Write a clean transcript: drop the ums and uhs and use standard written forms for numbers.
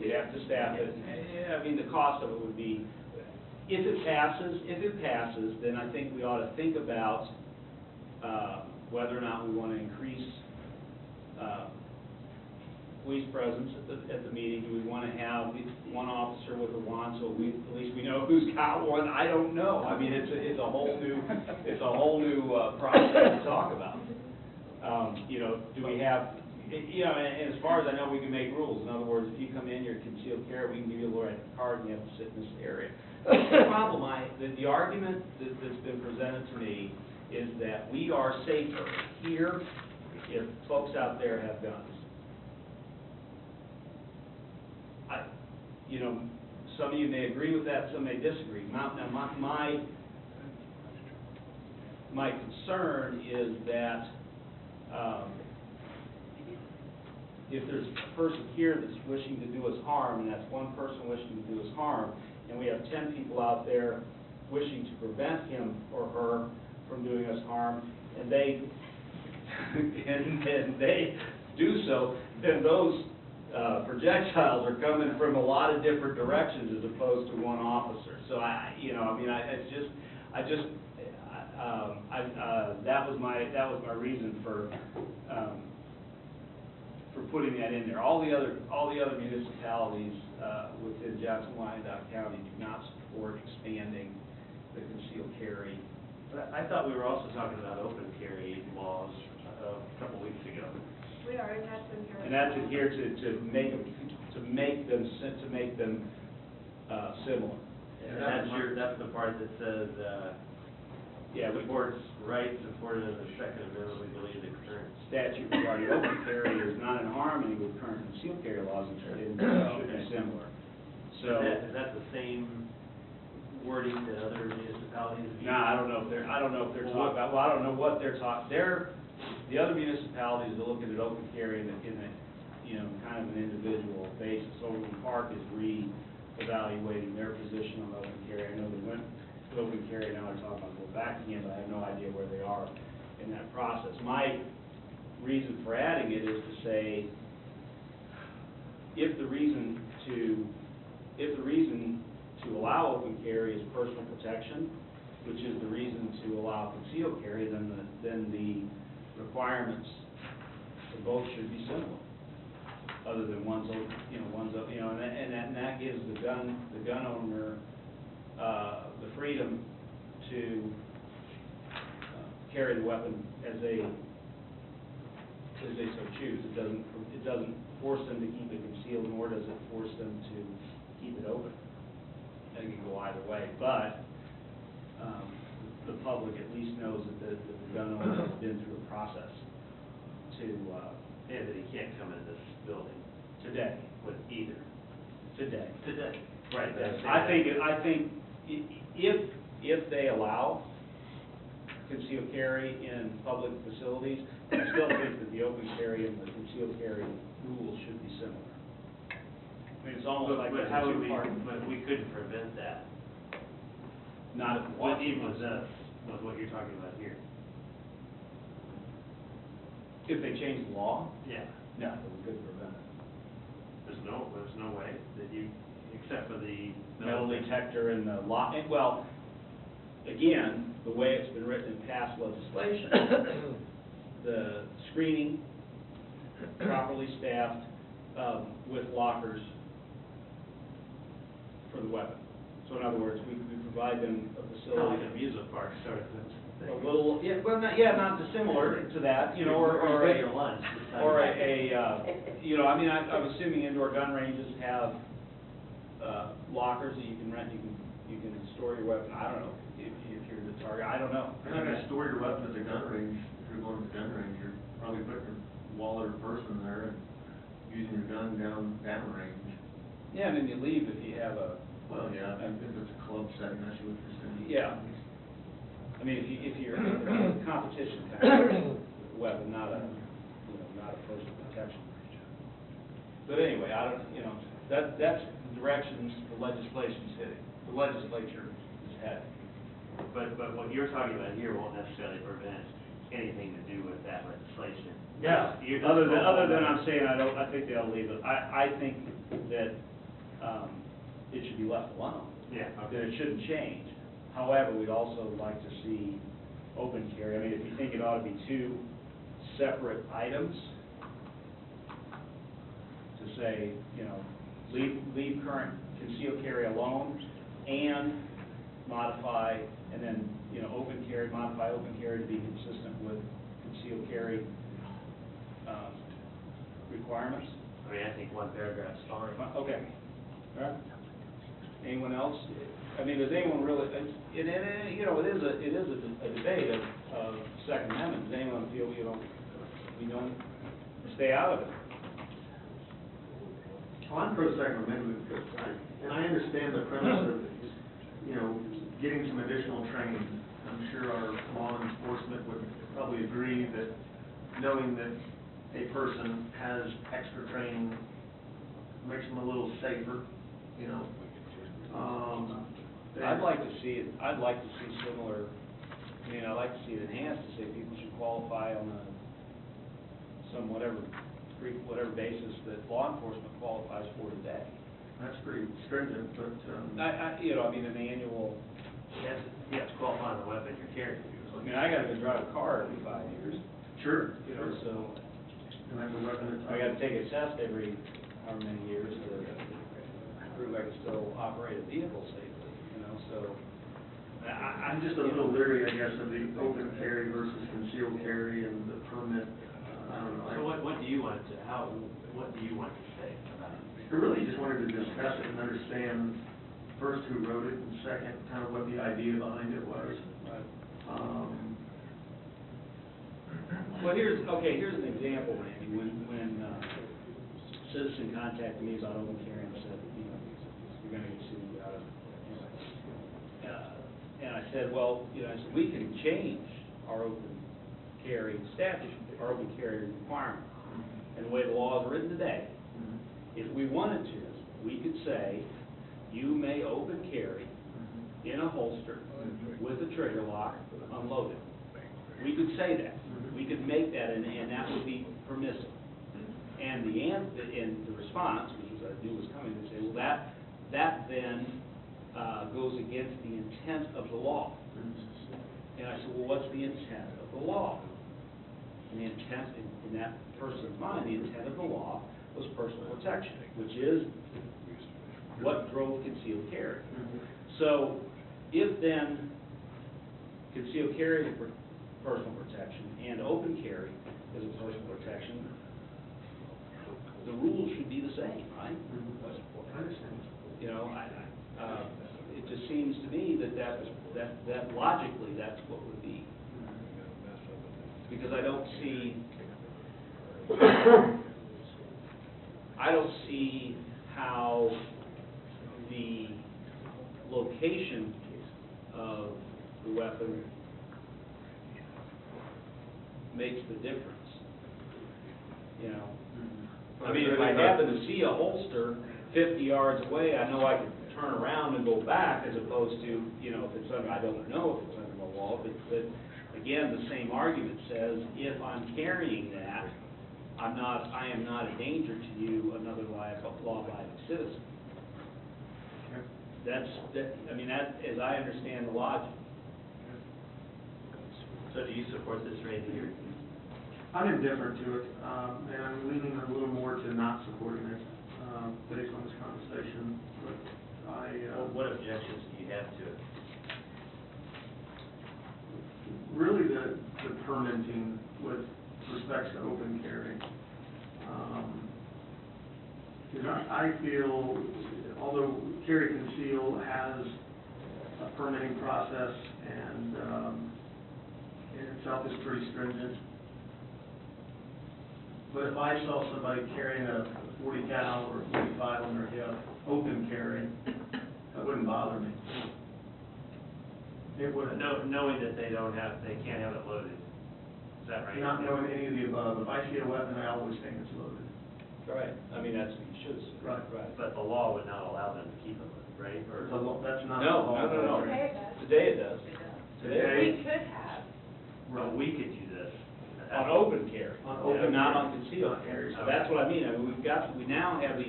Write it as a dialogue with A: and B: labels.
A: You'd have to staff it. I mean, the cost of it would be, if it passes, then I think we ought to think about whether or not we want to increase police presence at the meeting. Do we want to have one officer with a wand so at least we know who's got one? I don't know. I mean, it's a whole new process to talk about. You know, do we have, you know, and as far as I know, we can make rules. In other words, if you come in, you're concealed carry, we can give you a little card and you have to sit in this area. The problem, the argument that's been presented to me is that we are safer here if folks out there have guns. You know, some of you may agree with that, some may disagree. Now, my concern is that if there's a person here that's wishing to do us harm, and that's one person wishing to do us harm, and we have 10 people out there wishing to prevent him or her from doing us harm, and they and they do so, then those projectiles are coming from a lot of different directions as opposed to one officer. So that was my reason for putting that in there. All the other municipalities within Jackson-Wyandotte County do not support expanding the concealed carry.
B: But I thought we were also talking about open carry laws a couple weeks ago.
C: We are, and that's in here.
A: And that's in here to make them similar.
B: And that's the part that says
A: Yeah,
B: supports rights afforded under the Second Amendment. We believe the current
A: statute regarding open carry is not in harmony with current concealed carry laws and should be similar. So
B: is that the same wording that other municipalities use?
A: No, I don't know if they're talking about. Well, I don't know what they're talking. The other municipalities are looking at open carry in a you know, kind of an individual basis. Overland Park is re-evaluating their position on open carry. I know they went to open carry, now they're talking about going back again, but I have no idea where they are in that process. My reason for adding it is to say, if the reason to allow open carry is personal protection, which is the reason to allow concealed carry, then the requirements for both should be similar. Other than one's open, and that gives the gun owner the freedom to carry the weapon as they so choose. It doesn't force them to keep it concealed, nor does it force them to keep it open. It can go either way, but the public at least knows that the gun owner has been through a process to
B: And that he can't come into this building
A: today.
B: with either.
A: Today.
B: Right.
A: I think if they allow concealed carry in public facilities, I still think that the open carry and the concealed carry rules should be similar. I mean, it's almost like
B: But
A: a
B: how would we?
A: two-part.
B: But we couldn't prevent that.
A: Not if
B: What even was us? Was what you're talking about here?
A: if they change the law.
B: Yeah.
A: No, we couldn't prevent it.
B: There's no way that you, except for the
A: Metal detector and the lock. Well, again, the way it's been written in past legislation, the screening properly staffed with lockers for the weapon. So in other words, we provide them a facility.
B: Like an amusement park sort of thing.
A: A little, yeah, well, not dissimilar to that, you know, or
B: your lunch.
A: you know, I mean, I'm assuming indoor gun ranges have lockers that you can rent, you can store your weapon. I don't know if you're the target. I don't know.
D: You're not gonna store your weapon at the gun range. If you're going to the gun range, you're probably putting your wallet or purse in there and using your gun down range.
A: Yeah, and then you leave if you have a.
D: Well, yeah, if it's a club setting, I see what you're saying.
A: Yeah. I mean, if you're a competition kind of weapon, not a personal protection. But anyway, that's the directions the legislation's heading. The legislature is heading.
B: But what you're talking about here won't necessarily prevent anything to do with that legislation.
A: Yeah. Other than I'm saying I think they'll leave it. I think that it should be left alone.
B: Yeah,
A: That it shouldn't change. However, we'd also like to see open carry. I mean, if you think it ought to be two separate items, to say, you know, leave current concealed carry alone and modify, and then, you know, modify open carry to be consistent with concealed carry requirements.
B: I mean, I think one paragraph's fine.
A: Okay. All right. Anyone else? I mean, does anyone really, you know, it is a debate of Second Amendment. Does anyone feel, you know, we don't stay out of it?
D: Well, I'm pro Second Amendment, because and I understand the premise of, you know, getting some additional training. I'm sure our law enforcement would probably agree that knowing that a person has extra training makes them a little safer, you know.
A: I'd like to see similar, I mean, I'd like to see it enhanced, to say people should qualify on whatever basis that law enforcement qualifies for today.
D: That's pretty stringent, but,
A: You know, I mean, an annual,
B: You have to qualify on the weapon you're carrying.
A: I mean, I gotta go drive a car every 5 years,
D: sure,
A: you know, so
D: and that's a weapon.
A: I gotta take a test every however many years to prove I can still operate a vehicle safely, you know, so.
D: I'm just a little leery, I guess, of the open carry versus concealed carry and the permit, I don't know.
B: So what do you want what do you want to say about it?
D: I really just wanted to discuss it and understand, first, who wrote it, and second, kind of what the idea behind it was.
A: Well, here's an example, Randy, when citizen contacted me about open carry and said, you know, you're gonna get sued out of it. And I said, well, you know, I said, we can change our open carry statute, our open carry requirement. And the way the law is written today, if we wanted to, we could say, you may open carry in a holster with a trigger lock unloaded. We could say that. We could make that, and that would be permissible. And the response, which was I knew was coming, to say, well, that then goes against the intent of the law. And I said, well, what's the intent of the law? And the intent, in that person's mind, the intent of the law was personal protection, which is what drove concealed carry. So, if then concealed carry is personal protection and open carry is a personal protection, the rules should be the same, right?
D: I understand.
A: You know, it just seems to me that logically that's what would be. Because I don't see how the location of the weapon makes the difference, you know? I mean, if I happen to see a holster 50 yards away, I know I can turn around and go back, as opposed to, you know, if it's under, I don't know if it's under the law, but again, the same argument says, if I'm carrying that, I am not a danger to you, another law-abiding citizen. I mean, that, as I understand the logic.
B: So do you support this, Randy, or?
D: I'm indifferent to it, and I'm leaning a little more to not supporting it, based on this conversation, but
B: What objections do you have to it?
D: really the permitting with respect to open carry. Because I feel, although carry conceal has a permitting process and in itself is pretty stringent, but if I saw somebody carrying a 40 cal or 45 on their hip, open carry, that wouldn't bother me. It wouldn't.
B: Knowing that they can't have it loaded, is that right?
D: Not knowing any of the above. If I see a weapon, I always think it's loaded.
A: Right. I mean, that's what you should say.
D: Right.
B: But the law would not allow them to keep them, right? Or
D: That's not.
A: No.
C: Today it does.
A: Today it does.
C: We could have.
B: Well, we could do this.
A: On open carry,
D: On open
A: not
D: carry.
A: on concealed carry. So that's what I mean. I mean, we now have these